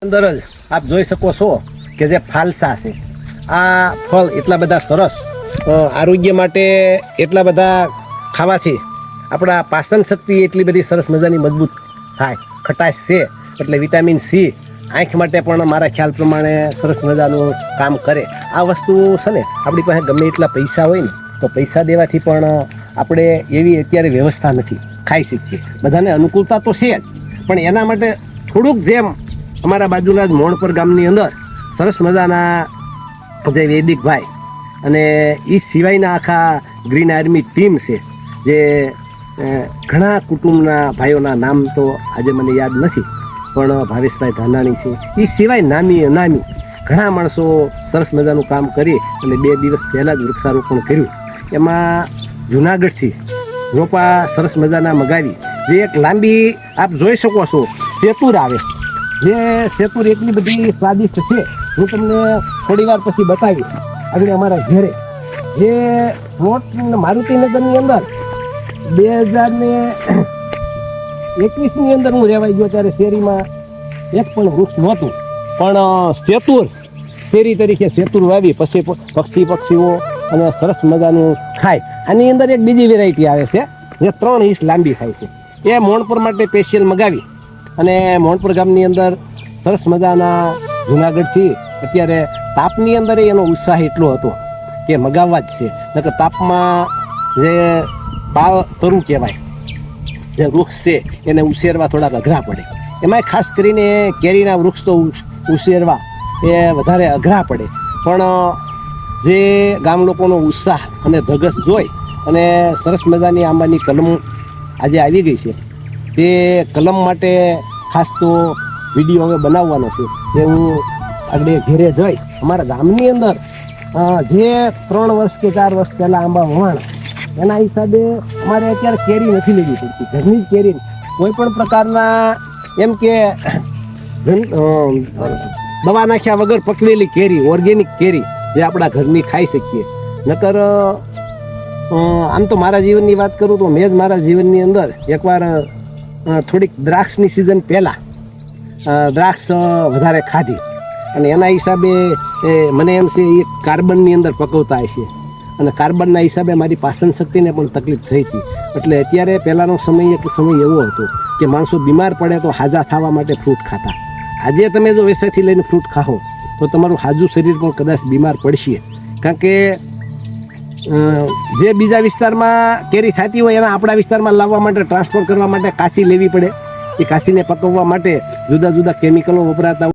અંદર જ આપ જોઈ શકો છો કે જે ફાલસા છે આ ફળ એટલા બધા સરસ આરોગ્ય માટે એટલા બધા ખાવાથી આપણા પાચન શક્તિ એટલી બધી સરસ મજાની મજબૂત થાય. ખટાશ છે એટલે વિટામિન સી આંખ માટે પણ મારા ખ્યાલ પ્રમાણે સરસ મજાનું કામ કરે. આ વસ્તુ છે ને આપણી પાસે ગમે એટલા પૈસા હોય ને તો પૈસા દેવાથી પણ આપણે એવી અત્યારે વ્યવસ્થા નથી ખાઈ શકીએ. બધાને અનુકૂળતા તો છે જ પણ એના માટે થોડુંક જેમ અમારા બાજુના જ મોણપર ગામની અંદર સરસ મજાના જે વૈદિકભાઈ અને એ સિવાયના આખા ગ્રીન આર્મી ટીમ છે જે ઘણા કુટુંબના ભાઈઓના નામ તો આજે મને યાદ નથી પણ ભાવેશભાઈ ધાનાણી છે એ સિવાય નામી અનામી ઘણા માણસો સરસ મજાનું કામ કરી અને 2 દિવસ પહેલાં જ વૃક્ષારોપણ કર્યું. એમાં જુનાગઢથી રોપા સરસ મજાના મગાવી જે એક લાંબી આપ જોઈ શકો છો સેતુર આવે જે સેતુર એટલી બધી સ્વાદિષ્ટ છે હું તમને થોડી વાર પછી બતાવીશ. આગળ અમારા ઘેરે જે પ્લોટ મારુતિનગરની અંદર 2021ની અંદર હું રહેવાઈ ગયો ત્યારે શેરીમાં એક પણ વૃક્ષ નહોતું પણ સેતુર શેરી તરીકે સેતુર વાવી પછી પક્ષીઓ અને સરસ મજાનું ખાય. આની અંદર એક બીજી વેરાયટી આવે છે જે 3 ઇંચ લાંબી થાય છે. એ મોણપુર માટે સ્પેશિયલ મગાવી અને મોણપુર ગામની અંદર સરસ મજાના જુનાગઢથી અત્યારે તાપની અંદર એનો ઉત્સાહ એટલો હતો કે મગાવવા જ છે. નકર તાપમાં જે પાળ તરું કહેવાય જે વૃક્ષ છે એને ઉછેરવા થોડાક અઘરા પડે. એમાંય ખાસ કરીને કેરીના વૃક્ષ તો ઉછેરવા એ વધારે અઘરા પડે પણ જે ગામ લોકોનો ઉત્સાહ અને ધગસ જોઈ અને સરસ મજાની આંબાની કલમ આજે આવી ગઈ છે તે કલમ માટે ખાસ તો વિડીયો હવે બનાવવાનો છે જે હું આગળ ઘેરે જઈ અમારા ગામની અંદર જે 3 વર્ષ કે 4 વર્ષ પહેલાં આંબા વવાણા એના હિસાબે અમારે અત્યારે કેરી નથી લેવી પડતી. ઘરની જ કેરી કોઈ પણ પ્રકારના એમ કે દવા નાખ્યા વગર પકવેલી કેરી ઓર્ગેનિક કેરી જે આપણા ઘરની ખાઈ શકીએ. નકર આમ તો મારા જીવનની વાત કરું તો મેં જ મારા જીવનની અંદર એકવાર થોડીક દ્રાક્ષની સિઝન પહેલાં દ્રાક્ષ વધારે ખાધી અને એના હિસાબે મને એમ છે એ કાર્બનની અંદર પકવતા હશે અને કાર્બનના હિસાબે મારી પાચન શક્તિને પણ તકલીફ થઈ હતી. એટલે અત્યારે પહેલાંનો સમય એક સમય એવો હતો કે માણસો બીમાર પડે તો હાજા થવા માટે ફ્રૂટ ખાતા. આજે તમે જો વેસાથી લઈને ફ્રૂટ ખાઓ તો તમારું હાજુ શરીર પણ કદાચ બીમાર પડશે. કારણ કે જે બીજા વિસ્તારમાં કેરી થતી હોય એના આપણા વિસ્તારમાં લાવવા માટે ટ્રાન્સફર કરવા માટે કાશી લેવી પડે. એ કાશીને પકવવા માટે જુદા જુદા કેમિકલો વપરાતા